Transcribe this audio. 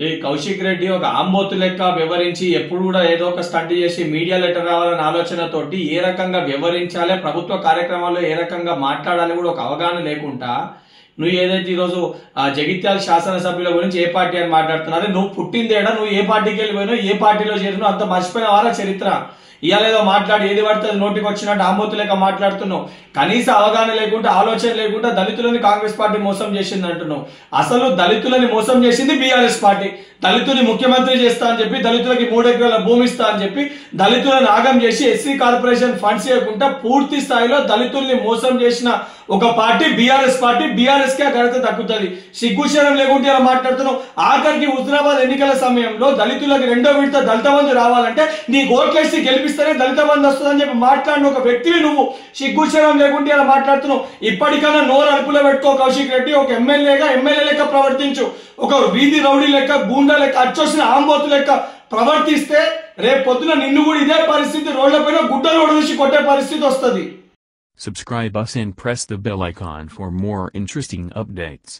ఈ కౌశిక్ రెడ్డి ఒక ఆంబోతు లెక్క వ్యవహరించి ఎప్పుడు కూడా ఏదో ఒక స్టంట్ చేసి మీడియా లెటర్ రావాలనే ఆలోచనతోటి ఏ రకంగా వ్యవహరించాలి, ప్రభుత్వ కార్యక్రమాల్లో ఏ రకంగా మాట్లాడాలి కూడా ఒక అవగాహన లేకుండా నువ్వు ఏదైతే ఈరోజు జగిత్యాల శాసనసభ్యుల గురించి ఏ పార్టీ అని మాట్లాడుతున్నారు, నువ్వు పుట్టిందేడా, నువ్వు ఏ పార్టీకి వెళ్ళిపోయినావు, ఏ పార్టీలో చేరినావు, అంత మర్చిపోయిన వారా చరిత్ర. ఇవాళ ఏదో మాట్లాడి ఏది పడితే నోటికి వచ్చినట్టు ఆంబోతు లెక్క మాట్లాడుతున్నావు. కనీస అవగాహన లేకుండా, ఆలోచన లేకుండా దళితులని కాంగ్రెస్ పార్టీ మోసం చేసింది అంటున్నావు. అసలు దళితులని మోసం చేసింది బీఆర్ఎస్ పార్టీ. దళితుని ముఖ్యమంత్రి చేస్తా అని చెప్పి, దళితులకి 3 ఎకరాల భూమి ఇస్తా అని చెప్పి దళితులను ఆగం చేసి ఎస్సీ కార్పొరేషన్ ఫండ్స్ ఇవ్వకుండా పూర్తి స్థాయిలో దళితుల్ని మోసం చేసిన ఒక పార్టీ బీఆర్ఎస్ పార్టీ. బీఆర్ఎస్ కే ఘనత దక్కుతుంది. సిగ్గుశరం లేకుంటే ఇలా మాట్లాడుతున్నావు. ఆఖరికి హుజరాబాద్ ఎన్నికల సమయంలో దళితులకి 2వ విడత దళిత బంధు రావాలంటే నీ ఓట్లేసి గెలిపిస్తేనే దళిత బంధు వస్తుందని చెప్పి మాట్లాడిన ఒక వ్యక్తివి నువ్వు. సిగ్గుశరం లేకుంటే ఇలా మాట్లాడుతున్నావు. ఇప్పటికైనా నోరు అదుపులో పెట్టుకో కౌశిక్ రెడ్డి. ఒక ఎమ్మెల్యే లెక్క ప్రవర్తించు. ఒక వీధి రౌడీ లెక్క, గూండా లెక్క, అచ్చొచ్చిన ఆంబోతు లెక్క ప్రవర్తిస్తే రేపు పొద్దున నిన్ను కూడా ఇదే పరిస్థితి, రోడ్లపైన గుడ్డలు ఒడిసి కొట్టే పరిస్థితి వస్తుంది. Subscribe us and press the bell icon for more interesting updates.